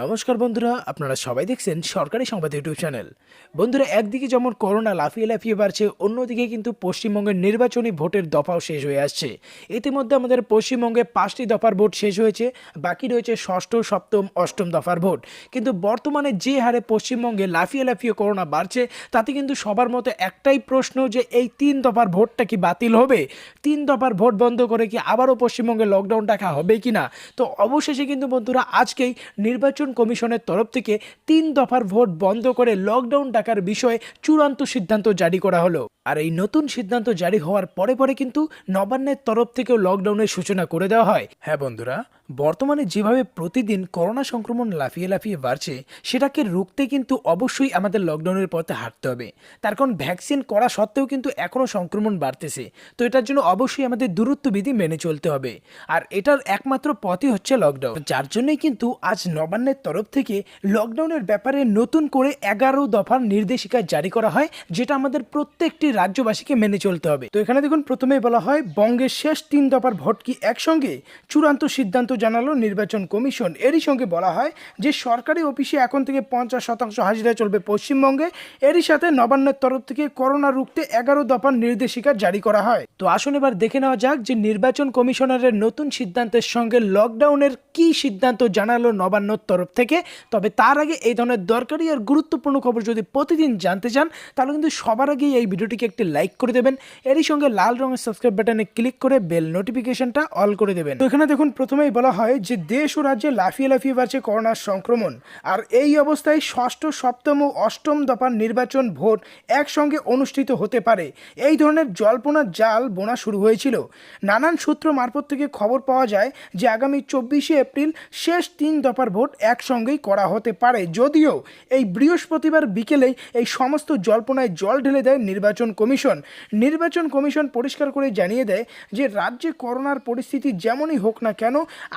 নমস্কার বন্ধুরা, আপনারা সবাই দেখছেন সরকারি সংবাদ ইউটিউব চ্যানেল। বন্ধুরা, একদিকে যেমন করোনা লাফিয়ে লাফিয়ে বাড়ছে, অন্যদিকে কিন্তু পশ্চিমবঙ্গের নির্বাচনী ভোটের দফাও শেষ হয়ে আসছে। ইতিমধ্যে আমাদের পশ্চিমবঙ্গে 5টি দফার ভোট শেষ হয়েছে, বাকি রয়েছে ষষ্ঠ, সপ্তম, অষ্টম দফার ভোট। কিন্তু বর্তমানে যে হারে পশ্চিমবঙ্গে লাফিয়ে লাফিয়ে করোনা বাড়ছে, তাতে কিন্তু সবার মতো একটাই প্রশ্ন যে এই 3 দফার ভোটটা কি বাতিল হবে? 3 দফার ভোট বন্ধ করে কি আবারও পশ্চিমবঙ্গে লকডাউন ডাকা হবে কিনা? তো অবশেষে কিন্তু বন্ধুরা আজকেই নির্বাচন কমিশনের তরফ থেকে 3 দফার ভোট বন্ধ করে লকডাউন ডাকার বিষয়ে চূড়ান্ত সিদ্ধান্ত জারি করা হলো। আর এই নতুন সিদ্ধান্ত জারি হওয়ার পরে পরে কিন্তু নবান্নের তরফ থেকেও লকডাউনের সূচনা করে দেওয়া হয়। হ্যাঁ বন্ধুরা, বর্তমানে যেভাবে প্রতিদিন করোনা সংক্রমণ লাফিয়ে লাফিয়ে বাড়ছে, সেটাকে রুখতে কিন্তু অবশ্যই আমাদের লকডাউনের পথে হাঁটতে হবে। তার কারণ ভ্যাকসিন করা সত্ত্বেও কিন্তু এখনও সংক্রমণ বাড়তেছে। তো এটার জন্য অবশ্যই আমাদের দূরত্ববিধি মেনে চলতে হবে। আর এটার একমাত্র পথই হচ্ছে লকডাউন। যার জন্যই কিন্তু আজ নবান্নের তরফ থেকে লকডাউনের ব্যাপারে নতুন করে 11 দফার নির্দেশিকা জারি করা হয়, যেটা আমাদের প্রত্যেকটি রাজ্যবাসীকে মেনে চলতে হবে। তো এখানে দেখুন, প্রথমেই বলা হয় বঙ্গের শেষ 3 দফার ভোট কি একসঙ্গে? চূড়ান্ত সিদ্ধান্ত জানালো নির্বাচন কমিশন। এরই সঙ্গে বলা হয় যে সরকারি অফিসে এখন থেকে 50% হাজিরা চলবে পশ্চিমবঙ্গে। এরই সাথে নবান্নের তরফ থেকে করোনা রুখতে 11 দফার নির্দেশিকা জারি করা হয়। তো আসুন এবার দেখে নেওয়া যাক যে নির্বাচন কমিশনারের নতুন সিদ্ধান্তের সঙ্গে লকডাউনের কি সিদ্ধান্ত জানালো নবান্নর তরফ থেকে। তবে তার আগে এই ধরনের দরকারি আর গুরুত্বপূর্ণ খবর যদি প্রতিদিন জানতে চান, তাহলে কিন্তু সবার আগেই এই ভিডিওটিকে একটি লাইক করে দেবেন। এরই সঙ্গে লাল রঙের সাবস্ক্রাইব বাটনে ক্লিক করে বেল নোটিফিকেশনটা অল করে দেবেন। তো এখানে দেখুন, প্রথমেই বলা হয় যে দেশ ও রাজ্যে লাফিয়ে লাফিয়ে বাড়ছে করোনার সংক্রমণ। আর এই অবস্থায় ষষ্ঠ, সপ্তম ও অষ্টম দফার নির্বাচন ভোট একসঙ্গে অনুষ্ঠিত হতে পারে। এই ধরনের জল্পনার জাল বোনা শুরু হয়েছিল। নানান সূত্র মারফত থেকে খবর পাওয়া যায় যে আগামী 24শে এপ্রিল শেষ 3 দফার ভোট একসঙ্গেই করা হতে পারে। যদিও এই বৃহস্পতিবার বিকেলেই এই সমস্ত জল্পনায় জল ঢেলে দেয় নির্বাচন কমিশন। নির্বাচন কমিশন পরিষ্কার করে জানিয়ে দেয় যে রাজ্যে করোনার পরিস্থিতি যেমনই হোক না কেন,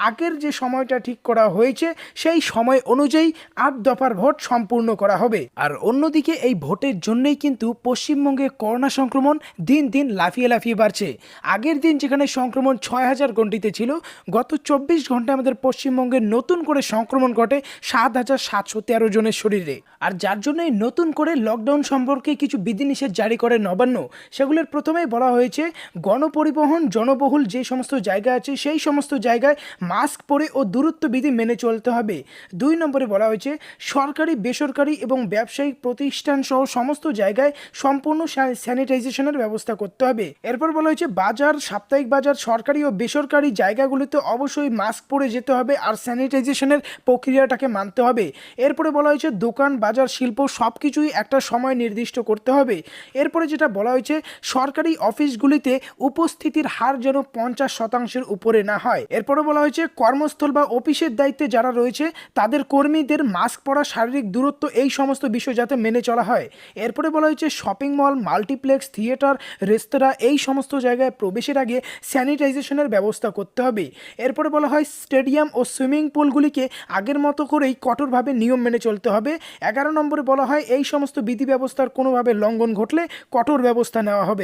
আগের যে সময়টা ঠিক করা হয়েছে সেই সময় অনুযায়ী 8 দফার ভোট সম্পূর্ণ করা হবে। আর অন্যদিকে এই ভোটের জন্যই কিন্তু পশ্চিমবঙ্গে করোনা সংক্রমণ দিন দিন লাফিয়ে লাফিয়ে বাড়ছে। আগের দিন যেখানে সংক্রমণ 6000 গণ্ডিতে ছিল, গত 24 ঘন্টায় আমাদের পশ্চিমবঙ্গে নতুন করে সংক্রমণ ঘটে 7713 জনের শরীরে। আর যার জন্যই নতুন করে লকডাউন সম্পর্কে কিছু বিধিনিষেধ জারি করে নবান্ন। সেগুলোর প্রথমেই বলা হয়েছে গণপরিবহন জনবহুল যে সমস্ত জায়গা আছে সেই সমস্ত জায়গায় মাস্ক পরে ও দূরত্ববিধি মেনে চলতে হবে। 2 নম্বরে বলা হয়েছে সরকারি, বেসরকারি এবং ব্যবসায়িক প্রতিষ্ঠান সহ সমস্ত জায়গায় সম্পূর্ণ স্যানিটাইজেশনের ব্যবস্থা করতে হবে। এরপর বলা হয়েছে বাজার, সাপ্তাহিক বাজার, সরকারি ও বেসরকারি জায়গাগুলিতে অবশ্যই মাস্ক পরে যেতে হবে আর স্যানিটাইজেশনের প্রক্রিয়াটাকে মানতে হবে। এরপরে বলা হয়েছে দোকান, বাজার, শিল্প সব কিছুই একটা সময় নির্দিষ্ট করতে হবে। এরপরে যেটা বলা হয়েছে সরকারি অফিসগুলিতে উপস্থিতির হার যেন 50% উপরে না হয়। এরপরে বলা হয়েছে কর্মস্থল বা অফিসের দায়িত্বে যারা রয়েছে তাদের কর্মীদের মাস্ক পরা, শারীরিক দূরত্ব এই সমস্ত বিষয় যাতে মেনে চলা হয়। এরপরে বলা হয়েছে শপিং মল, মাল্টিপ্লেক্স, থিয়েটার, রেস্তোরাঁ এই সমস্ত জায়গায় প্রবেশের আগে স্যানিটাইজেশনের ব্যবস্থা করতে হবে। এরপরে বলা হয় স্টেডিয়াম ও সুইমিং পুলগুলিকে আগের মতো করেই কঠোরভাবে নিয়ম মেনে চলতে হবে। 11 নম্বরে বলা হয় এই সমস্ত বিধি ব্যবস্থার কোনোভাবে লঙ্ঘন ঘটলে কঠোর ব্যবস্থা নেওয়া হবে।